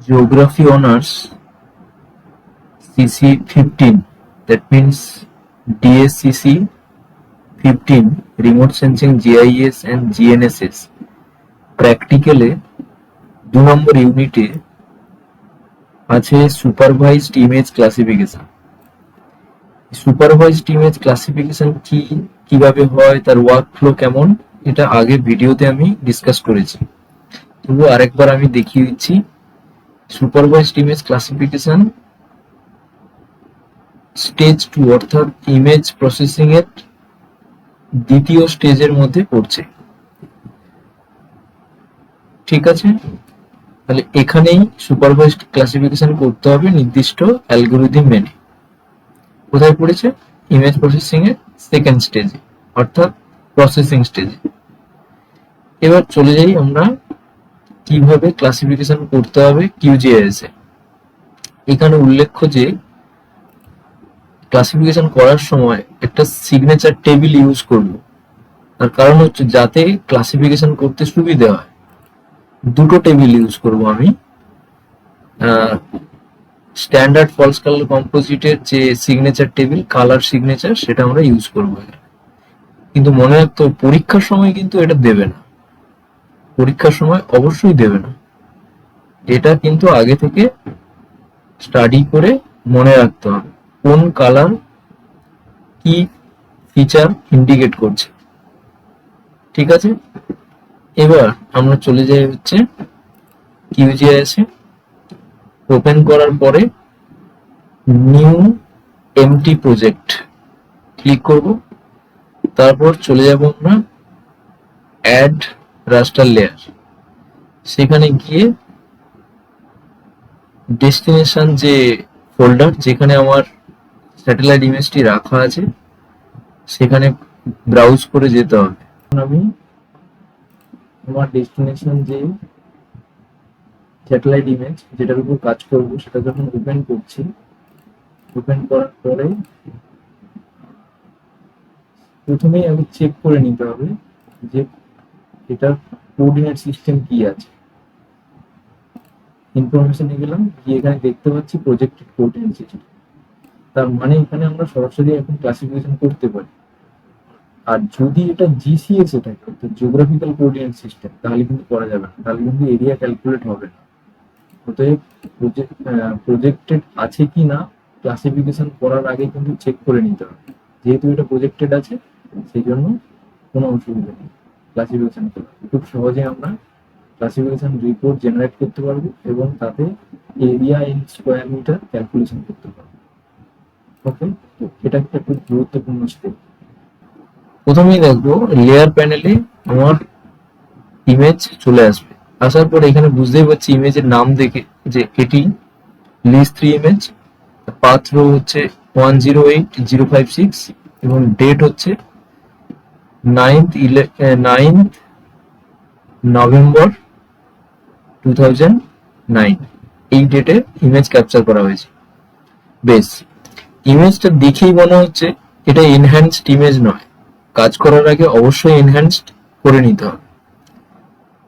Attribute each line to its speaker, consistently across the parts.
Speaker 1: Geography honors CC 15, that means DSCC 15, remote sensing GIS and GNSS প্র্যাকটিক্যালে 2 নম্বর ইউনিটে আছে supervised image classification. Supervised image classification কি, কিভাবে হয়, তার ওয়ার্ক ফ্লো কেমন, এটা আগে ভিডিওতে আমি ডিসকাস করেছি, তবু আরেকবার আমি দেখিয়ে দিচ্ছি। সুপারভাইজড ইমেজ ক্লাসিফিকেশন স্টেজ 2 অর্থাৎ ইমেজ প্রসেসিং এর দ্বিতীয় স্টেজের মধ্যে পড়ছে। ঠিক আছে, তাহলে এখানেই সুপারভাইজড ক্লাসিফিকেশন করতে হবে নির্দিষ্ট অ্যালগরিদম মেনে। কোথায় পড়েছে? ইমেজ প্রসেসিং এর সেকেন্ড স্টেজে অর্থাৎ প্রসেসিং স্টেজে। এবার চলে যাই আমরা কিভাবে ক্লাসিফিকেশন করতে হবে কিউজিআইএস এ। এখানে উল্লেখ্য যে ক্লাসিফিকেশন করার সময় একটা সিগনেচার টেবিল ইউজ করব, তার কারণ হচ্ছে যাতে ক্লাসিফিকেশন করতে সুবিধা হয়। দুটো টেবিল ইউজ করব আমি। স্ট্যান্ডার্ড ফলস কালার কম্পোজিটের যে সিগনেচার টেবিল, কালার সিগনেচার, সেটা আমরা ইউজ করবো। কিন্তু মনে রাখতে হবে পরীক্ষার সময় কিন্তু এটা দেবে না, পরীক্ষার সময় অবশ্যই দেবে না। এটা কিন্তু আগে থেকে স্টাডি করে মনে রাখতে হবে কোন কালার কি ফিচার ইন্ডিকেট করছে। ঠিক আছে, এবার আমরা চলে যাই হচ্ছে কিউজিআইএস এ। ওপেন করার পরে নিউ এমটি প্রজেক্ট ক্লিক করব, তারপর চলে যাব আমরা অ্যাড রাস্টার লেয়ার। সেখানে গিয়ে ডেস্টিনেশন যে ফোল্ডার যেখানে আমার স্যাটেলাইট ইমেজটি রাখা আছে সেখানে ব্রাউজ করে যেতে হবে। আমি আমার ডেস্টিনেশন যে স্যাটেলাইট ইমেজ যেটার উপর কাজ করব সেটা যখন ওপেন করছি, ওপেন করার পরে প্রথমেই আমি চেক করে নিতে হবে যে এটার কোঅর্ডিনেট সিস্টেম কি আছে। ইনফরমেশনে গেলাম, গিয়ে এখানে দেখতে পাচ্ছি প্রজেক্টেড কোঅর্ডিনেট সিস্টেম। তার মানে এখানে আমরা সরাসরি এখন ক্লাসিফিকেশন করতে পারি। আর যদি এটা জিসিএস এ থাকে অর্থাৎ জিওগ্রাফিক্যাল কোঅর্ডিনেট সিস্টেম, তাহলে কিন্তু করা যাবে না, তাহলে কিন্তু এরিয়া ক্যালকুলেট হবে না। অতএব প্রজেক্টেড আছে কি না ক্লাসিফিকেশন করার আগে কিন্তু চেক করে নিতে হবে। যেহেতু এটা প্রজেক্টেড আছে সেই জন্য কোনো অসুবিধা নেই ক্লাসিফিকেশন করা। খুব সহজে আমরা ক্লাসিফিকেশন রিপোর্ট জেনারেট করতে পারবো এবং তাতে area in square metre calculation করতে পারবো। ওকে, তো এটা একটা খুব গুরুত্বপূর্ণ স্টেপ। প্রথমেই দেখবো লেয়ার প্যানেলে আমার ইমেজ চলে আসবে। আসার পর এখানে বুঝতেই পারছি ইমেজের নাম দেখে যে এটি লিস্ট 3 ইমেজ। পাথ রো হচ্ছে 108056 এবং ডেট হচ্ছে 9th নভেম্বর 2009। এই ডেটে ইমেজ ক্যাপচার করা হয়েছে। বেশ, ইমেজটা দেখেই মনে হচ্ছে এটা এনহ্যান্সড ইমেজ নয়। কাজ করার আগে অবশ্যই এনহ্যান্সড করে নিতে হবে।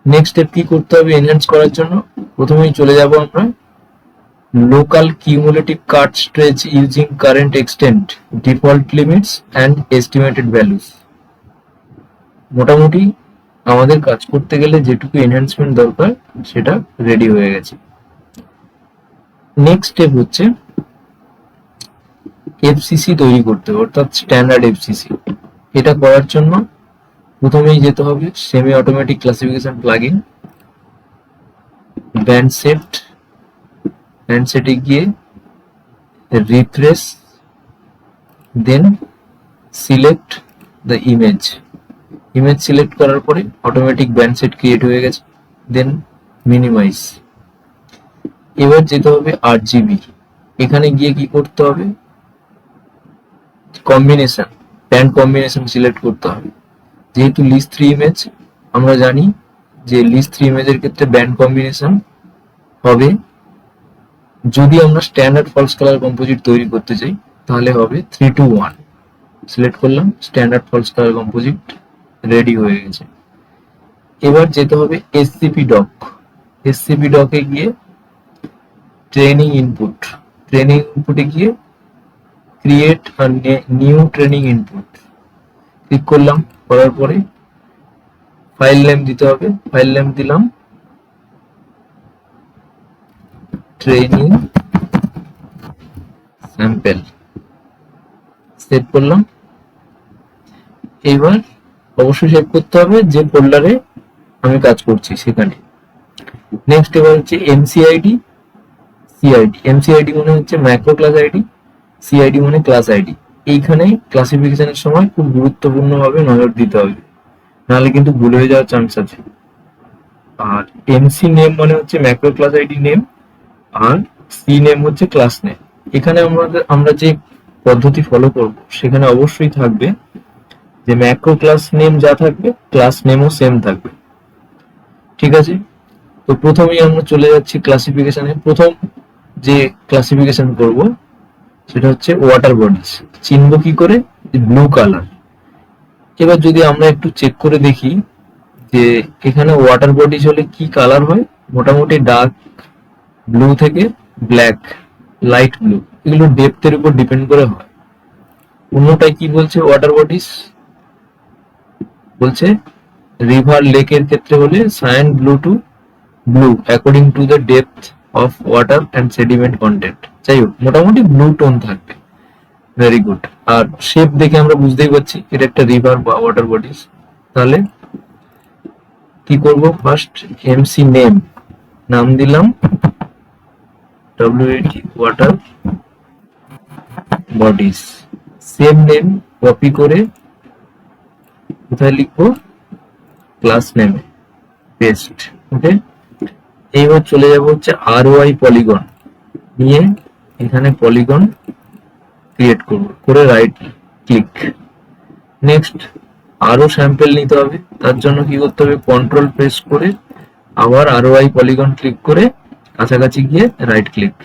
Speaker 1: নেক্সট স্টেপ কি করতে হবে এনহ্যান্স করার জন্য? প্রথমেই চলে যাব আমরা local cumulative cut stretch using current extent default limits and estimated values. মোটামুটি আমাদের কাজ করতে গেলে যেটুকু এনহ্যান্সমেন্ট দরকার সেটা রেডি হয়ে গেছে। নেক্সট স্টেপ হচ্ছে এফসিসি তৈরি করতে হবে, অর্থাৎ স্ট্যান্ডার্ড এফসিসি। এটা করার জন্য প্রথমেই যেতে হবে semi automatic classification plugin, band সেটে গিয়ে refresh, then select the image select করার পরে অটোমেটিক ব্যান্ড সেট ক্রিয়েট হয়ে গেছে। Then minimise. এবার যেতে হবে RGB। এখানে গিয়ে কি করতে হবে কম্বিনেশন, ব্যান্ড কম্বিনেশন সিলেক্ট করতে হবে। যেহেতু লিস্ট 3 ইমেজ, আমরা জানি যে লিস্ট 3 ইমেজের ক্ষেত্রে ব্যান্ড কম্বিনেশন হবে। যদি আমরা স্ট্যান্ডার্ড ফলস কালার কম্পোজিট তৈরি করতে চাই তাহলে হবে 3:1। সিলেক্ট করলাম, standard false colour composite ready হয়ে গেছে। এবার যেতে হবে SCP ডক। SCP ডকে গিয়ে ট্রেনিং ইনপুট, ট্রেনিং ইনপুটে গিয়ে ক্রিয়েট আর নিউ ট্রেনিং ইনপুট ক্লিক করলাম। করার পরে ফাইল নেম দিতে হবে, ফাইল নেম দিলাম ট্রেনিং স্যাম্পল, সেভ করলাম। এবার অবশ্যই সেভ করতে হবে যে ফোল্ডারে আমি কাজ করছি সেখানে। নেক্সট এবার হচ্ছে এমসিআইডি, সিআইডি। এমসিআইডি মানে হচ্ছে ম্যাক্রো ক্লাস আইডি, সিআইডি মানে ক্লাস আইডি। এইখানে ক্লাসিফিকেশনের সময় খুব গুরুত্বপূর্ণ ভাবে নজর দিতে হবে, নাহলে কিন্তু ভুল হয়ে যাওয়ার চান্স আছে। আর এমসি নেম মানে হচ্ছে ম্যাক্রো ক্লাস আইডি নেম, আর সি নেম হচ্ছে ক্লাস নেম। এখানে আমরা যে পদ্ধতি ফলো করব সেখানে অবশ্যই থাকবে যে ম্যাক্রো ক্লাস নেম যা থাকবে ক্লাস নেমও সেম থাকবে। ঠিক আছে, তো প্রথমেই আমরা চলে যাচ্ছি ক্লাসিফিকেশনে। প্রথম যে ক্লাসিফিকেশন করব সেটা হচ্ছে ওয়াটার বডিজ। চিনবো কি করে? Blue colour. এবার যদি আমরা একটু চেক করে দেখি যে এখানে ওয়াটার বডিজ হলে কি কালার হয়, মোটামুটি ডার্ক ব্লু থেকে ব্ল্যাক, লাইট ব্লু, এগুলো ডেপথের উপর ডিপেন্ড করে হয়। অন্যটাই কি বলছে ওয়াটার বডিজ বলছে রিভার লেকের ক্ষেত্রে হলে cyan blue to blue according to the depth of water and sediment content. যাই হোক, মোটামুটি ব্লু টোন থাকবে। Very good. আর শেপ দেখে আমরা বুঝতেই পারছি এটা একটা রিভার বা ওয়াটার বডিজ। তাহলে কি করব? ফার্স্ট এমসি নেম, নাম দিলাম WAT water bodies. Same name copy করে কোথায় লিখবো? ক্লাস নেমে, পেস্ট। ওকে, এইবার চলে যাব হচ্ছে ROI পলিগন নিয়ে এখানে পলিগন ক্রিয়েট করব, করে রাইট ক্লিক। নেক্সট আরো স্যাম্পল নিতে হবে, তার জন্য কি করতে হবে? কন্ট্রোল প্রেস করে আবার ROI পলিগন ক্লিক করে কাছাকাছি গিয়ে রাইট ক্লিক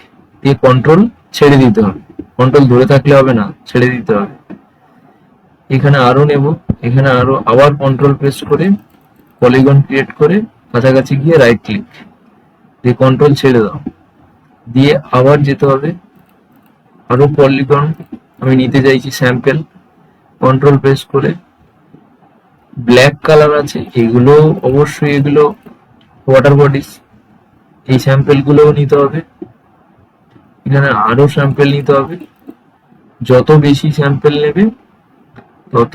Speaker 1: দিয়ে কন্ট্রোল ছেড়ে দিতে হবে। কন্ট্রোল ধরে থাকলে হবে না, ছেড়ে দিতে হবে। এখানে আরো নেব, এখানে আরো আবার কন্ট্রোল প্রেস করে পলিগন ক্রিয়েট করে কাছাকাছি গিয়ে রাইট ক্লিক দিয়ে কন্ট্রোল ছেড়ে দাও, দিয়ে আবার যেতে হবে। আরো পলিগন আমি নিতে চাইছি স্যাম্পল, কন্ট্রোল প্রেস করে ব্ল্যাক কালার আছে এগুলো, অবশ্যই এগুলো ওয়াটার বডিজ, এই স্যাম্পল গুলোও নিতে হবে। এখানে আরো স্যাম্পল নিতে হবে। যত বেশি স্যাম্পল নেবে তত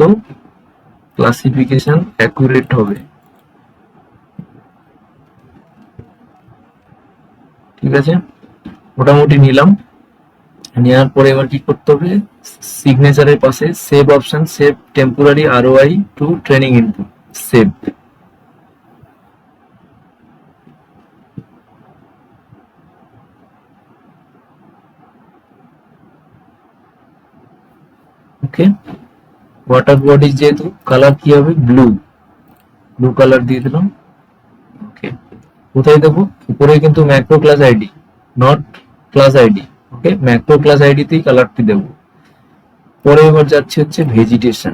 Speaker 1: ক্লাসিফিকেশন অ্যাকুরেট হবে। ঠিক আছে, মোটামুটি নিলাম। নেওয়ার পরে এবার কি করতে হবে? সিগনেচারের পাশে save option, save temporary ROI to training input, save. Okay, water body যেহেতু কালার কি হবে? ব্লু, ব্লু কালার দিয়ে দিলাম। ওকে, কোথায় দেবো? উপরে কিন্তু macro class ID, not class ID. Okay, macro class আইডিতেই কালারটি দেবো। পরে এবার যাচ্ছে হচ্ছে ভেজিটেশন।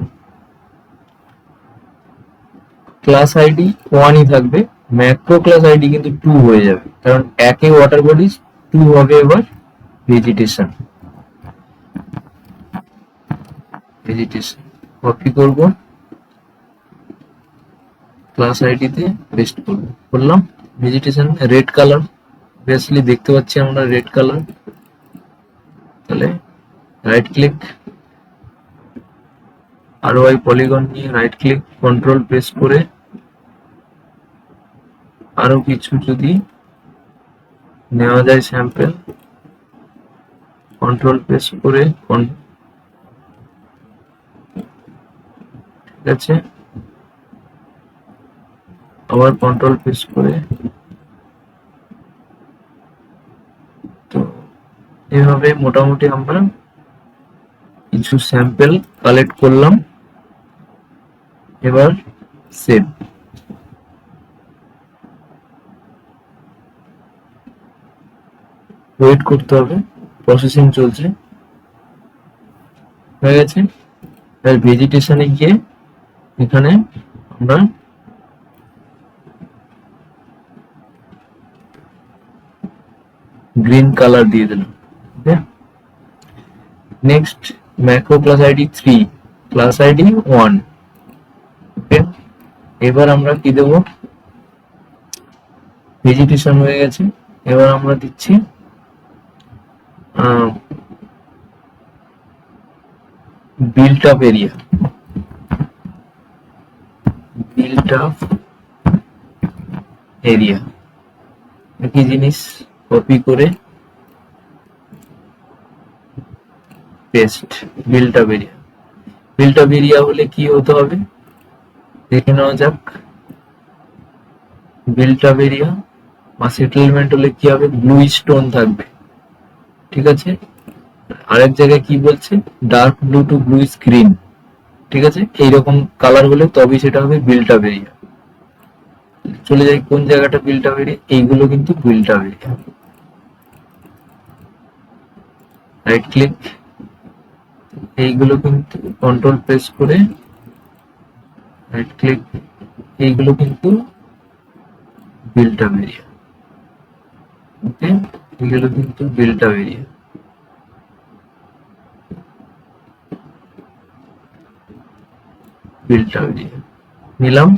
Speaker 1: ক্লাস আইডি 1ই থাকবে, ম্যাক্রো ক্লাস আইডি কিন্তু 2 হয়ে যাবে, কারণ একে ওয়াটার বডিজ, 2 হবে এবার ভেজিটেশন। ভেজিটেশন কপি করব, ক্লাস আইডিতে পেস্ট করব, করলাম। ভেজিটেশন রেড কালার, অবভিয়াসলি দেখতে পাচ্ছি আমরা রেড কালার। তাহলে রাইট ক্লিক, ROI পলিগন নিয়ে রাইট ক্লিক, কন্ট্রোল প্রেস করে আরো কিছু যদি নেওয়া যায় স্যাম্পল, কন্ট্রোল প্রেস করে ঠিক আছে, আবার কন্ট্রোল প্রেস করে। তো এভাবে মোটামুটি আমরা কিছু স্যাম্পল কালেক্ট করলাম। এবার সেভ। ওয়েট করতে হবে, প্রসেসিং চলছে। হয়ে গেছে। ভেজিটেশনে গিয়ে এখানে আমরা গ্রিন কালার দিয়ে দিলাম। Okay, next macro class ID 3, class ID 1। Okay, এবার আমরা কি দেবো, ভেজিটেশন হয়ে গেছে, এবার আমরা দিচ্ছি built up area. Built up area একই জিনিস, কপি করে paste. Built up area, built up area হলে কি হতে হবে দেখে নেওয়া যাক। বিল্ট আপ এরিয়া বা সেটেলমেন্ট হলে কি হবে, ব্লু স্টোন থাকবে, ঠিক আছে। আরেক জায়গায় কি বলছে, dark blue to blue screen, ঠিক আছে। এইরকম কালার হলে তবেই সেটা হবে বিল্ট আপ এরিয়া। চলে যাই কোন জায়গাটা বিল্ট আপ এরিয়া, এইগুলো কিন্তু built up area. Right click, এইগুলো কিন্তু কন্ট্রোল প্রেস করে রাইট ক্লিক, এইগুলো কিন্তু বিল্ট আপ এরিয়া। ওকে, এগুলো কিন্তু built up area. Built up area নিলাম,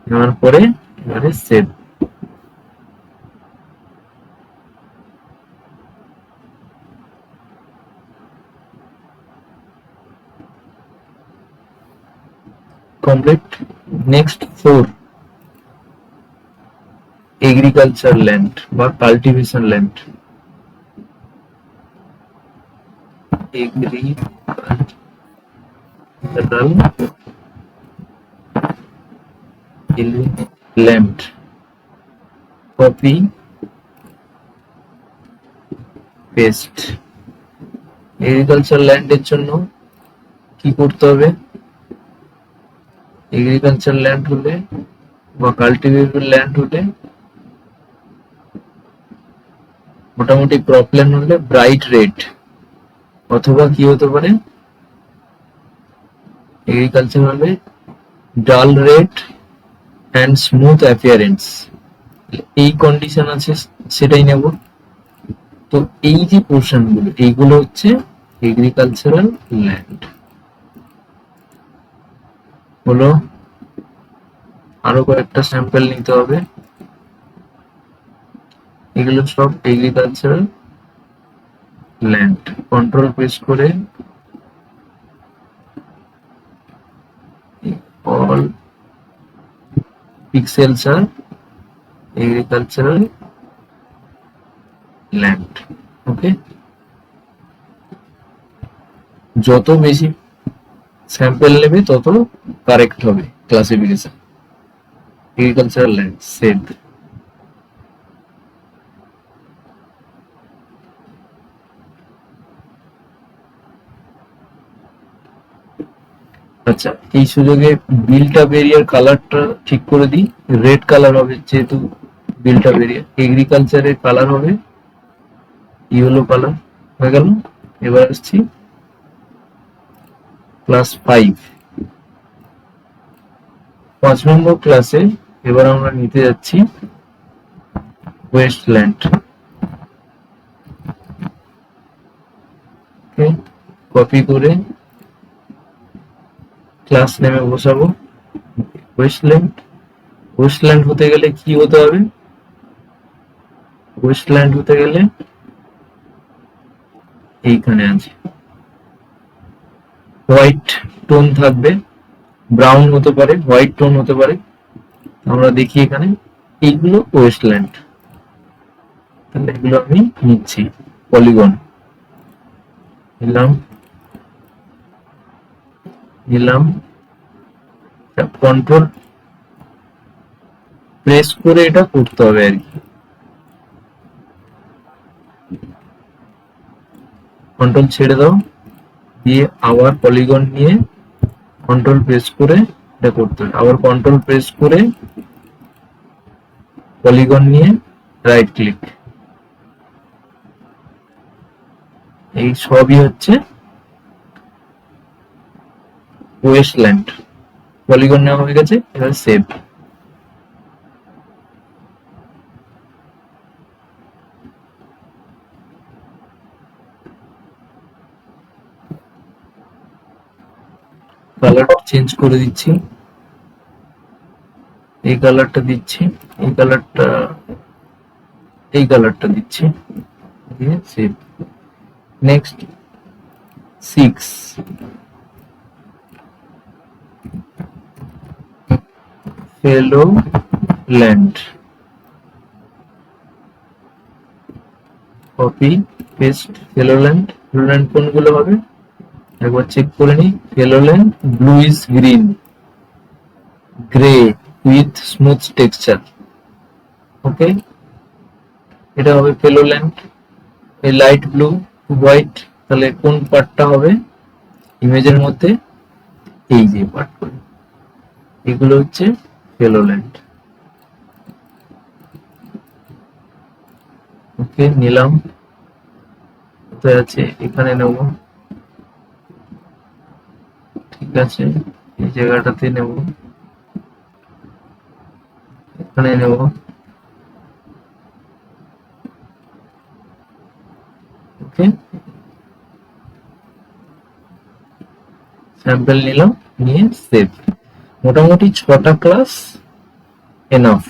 Speaker 1: নেওয়ার পরে এবারে save. Complete. Next 4, agriculture land বা cultivation land. Agricultural land, copy paste. Agriculture ল্যান্ডের জন্য কি করতে হবে, এগ্রিকালচার ল্যান্ড হলে বা কাল্টিভেবল ল্যান্ড হলে, মোটামুটি ক্রপল্যান্ড হলে ব্রাইট রেড, অথবা কি হতে পারে, এগ্রিকালচার হলে ডাল রেড অ্যান্ড স্মুথ অ্যাপিয়ারেন্স। এই কন্ডিশন আছে, সেটাই নেব। তো এই যে পোর্শন গুলো, এইগুলো হচ্ছে এগ্রিকালচারাল ল্যান্ড হলো। আরো কয়েকটা স্যাম্পল নিতে হবে, এগুলো সব এগ্রিকালচারাল ল্যান্ড। কন্ট্রোল প্রেস করে all pixels are agricultural land. ওকে, যত বেশি স্যাম্পল নেবে তত কারেক্ট হবে ক্লাসিফিকেশন। Agricultural land, save. আচ্ছা, এই সুযোগে বিল্ট আপ এরিয়ার কালারটা ঠিক করে দিই। রেড কালার হবে, যেহেতু বিল্ট আপ এরিয়া। এগ্রিকালচারের কালার হবে ইয়েলো কালার, হয়ে গেল। এবার আসছি ক্লাস 5, 5 নম্বর ক্লাসে। এবার আমরা নিতে যাচ্ছি ওয়েস্টল্যান্ড। কপি করে ক্লাস নেমে বসাবো ওয়েস্টল্যান্ড। ওয়েস্টল্যান্ড হতে গেলে কি হতে হবে, ওয়েস্টল্যান্ড হতে গেলে এইখানে আছে হোয়াইট টোন থাকবে, ব্রাউন হতে পারে, হোয়াইট টোন হতে পারে। আমরা দেখি এখানে এইগুলো ওয়েস্টল্যান্ড, তাহলে এগুলো আমি নিচ্ছি। পলিগন নিলাম, কন্ট্রোল প্রেস করে এটা করতে হবে আর কি। কন্ট্রোল ছেড়ে দাও, দিয়ে আবার পলিগন নিয়ে কন্ট্রোল প্রেস করে এটা করতে হবে। আবার কন্ট্রোল প্রেস করে পলিগন নিয়ে রাইট ক্লিক। এই সবই হচ্ছে ওয়েস্টল্যান্ড। পলিগন নেওয়া হয়ে গেছে, এবার সেভ। চেঞ্জ করে দিচ্ছি, এই কালারটা দিচ্ছি, এই কালারটা দিচ্ছি, দিয়ে save. Next 6 fallow land, copy paste. Fallow land কোনগুলো হবে একবার চেক করে নিই। Fallow land blue is green, grey with smooth texture, okay, এটা হবে ফেলো ল্যান্ড। এই লাইট ব্লু হোয়াইট, তাহলে কোন পার্টটা হবে ইমেজের মধ্যে, এই যে পার্ট, এগুলো হচ্ছে ফেলো ল্যান্ড। ওকে, নিলাম, কোথায় আছে, এখানে নেব, ঠিক আছে, এই জায়গাটাতে নেব, এখানে নেব, ওকে, স্যাম্পল নিলাম, নিয়ে সেভ। মোটামুটি 6টা ক্লাস এনাফ।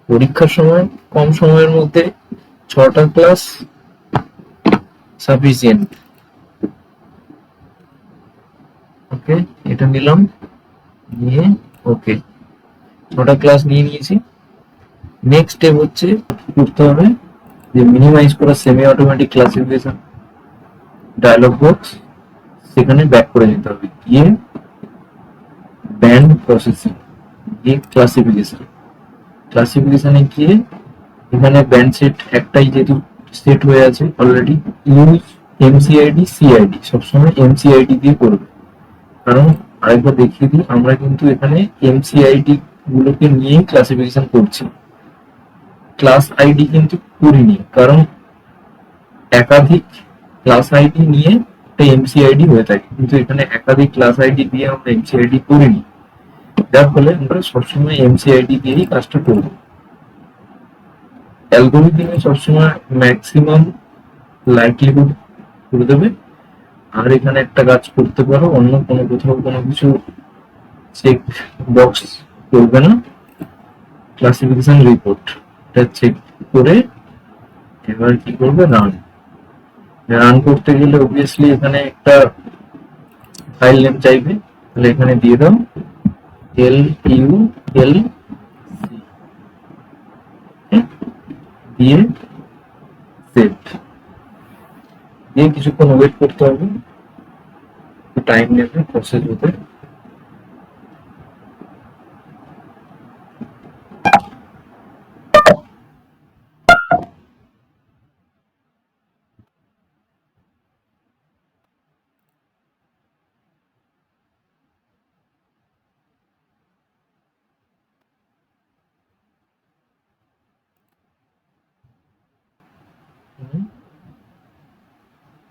Speaker 1: পরীক্ষার সময় কম সময়ের মধ্যে 6টা ক্লাস সাফিসিয়েন্ট। ওকে, এটা নিলাম, নিয়ে ওকে, 6টা ক্লাস নিয়ে নিয়েছি। নেক্সট স্টেপ হচ্ছে করতে হবে যে মিনিমাইজ করা semi automatic classification dialogue box, সেখানে ব্যাক করে যেতে হবে, গিয়ে ব্যান্ড প্রসেসিং, গিয়ে ক্লাসিফিকেশনে গিয়ে এখানে ব্যান্ড সেট একটাই যেহেতু সেট হয়ে আছে অলরেডি, ইউজ এমসিআইডি সিআইডি, সবসময় এমসিআইডি দিয়ে করবে। কারণ আরেকবার দেখিয়ে দিই, আমরা কিন্তু এখানে এমসিআইডি গুলোকে নিয়েই ক্লাসিফিকেশন করছি, ক্লাস আইডি কিন্তু করিনি, কারণ একাধিক ক্লাস আইডি নিয়ে একটা এমসিআইডি হয়ে থাকে, কিন্তু এখানে একাধিক ক্লাস আইডি দিয়ে আমরা এমসিআইডি করিনি, যার ফলে আমরা সবসময় এমসিআইডি দিয়েই কাজটা করব। অ্যালগরিদমে সবসময় ম্যাক্সিমাম লাইকলিহুড করে দেবে। আর এখানে একটা কাজ করতে পারো, অন্য কোনো কোথাও কোনো কিছু চেক বক্স করবে না, ক্লাসিফিকেশন রিপোর্ট এটা চেক করে এবার কি করবে, রান করতে গেলে অবভিয়াসলি এখানে একটা ফাইল নেম চাইবে, তাহলে এখানে দিয়ে দাও LUL, দিয়ে সেভ, দিয়ে কিছুক্ষণ ওয়েট করতে হবে, টাইম নেবে প্রসেস হতে।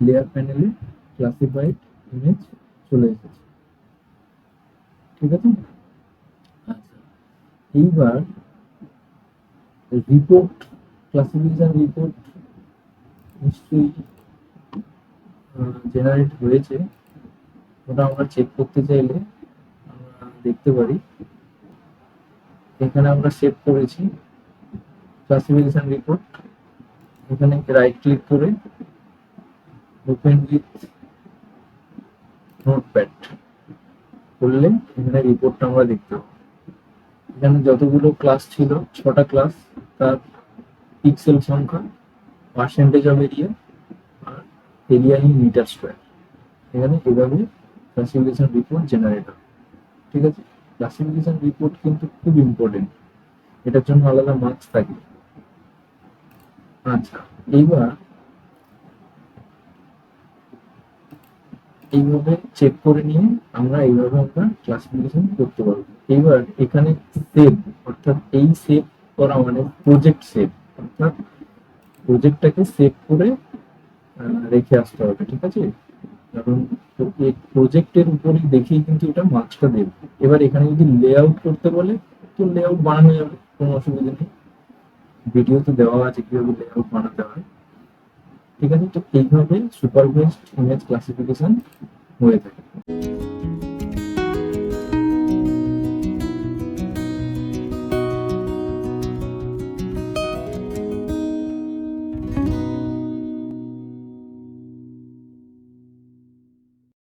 Speaker 1: লেয়ার প্যানেলে ক্লাসিফাইড ইমেজ চলে এসেছে, ঠিক আছে। আচ্ছা, এইবার রিপোর্ট, ক্লাসিফিকেশন রিপোর্ট নিশ্চয়ই জেনারেট হয়েছে, ওটা আমরা চেক করতে চাইলে আমরা দেখতে পারি, এখানে আমরা সেভ করেছি ক্লাসিফিকেশন রিপোর্ট, এখানে রাইট ক্লিক করে ওপেন উইথ নোটপ্যাড করলে এখানে রিপোর্টটা আমরা দেখতে পাবো। এখানে যতগুলো ক্লাস ছিল 6টা ক্লাস, তার পিক্সেল সংখ্যা, পার্সেন্টেজ অফ এরিয়া, আর এরিয়া ইন মিটার স্কোয়ার, এখানে এভাবে ক্লাসিফিকেশন রিপোর্ট জেনারেট হবে, ঠিক আছে। ক্লাসিফিকেশন রিপোর্ট কিন্তু খুব ইম্পর্টেন্ট, এটার জন্য আলাদা মার্কস থাকে। আচ্ছা, এইভাবে চেক করে নিয়ে আমরা এইভাবে আমরা ক্লাসিফিকেশন করতে পারবো। এইবার এখানে সেভ, অর্থাৎ এই সেভ করা মানে প্রজেক্ট সেভ, অর্থাৎ প্রজেক্টটাকে সেভ করে রেখে আসতে হবে, ঠিক আছে। কারণ এই প্রজেক্টের উপরই দেখেই কিন্তু এটা মার্কসটা দেবে। এবার এখানে যদি লেআউট করতে বলে তো লেআউট বানানো যাবে, কোনো অসুবিধা নেই, ভিডিওতে দেওয়া আছে কিভাবে লেআউট বানাতে হয়, ঠিক আছে। তো এইভাবে সুপারভাইজড ইমেজ ক্লাসিফিকেশন হয়ে থাকে।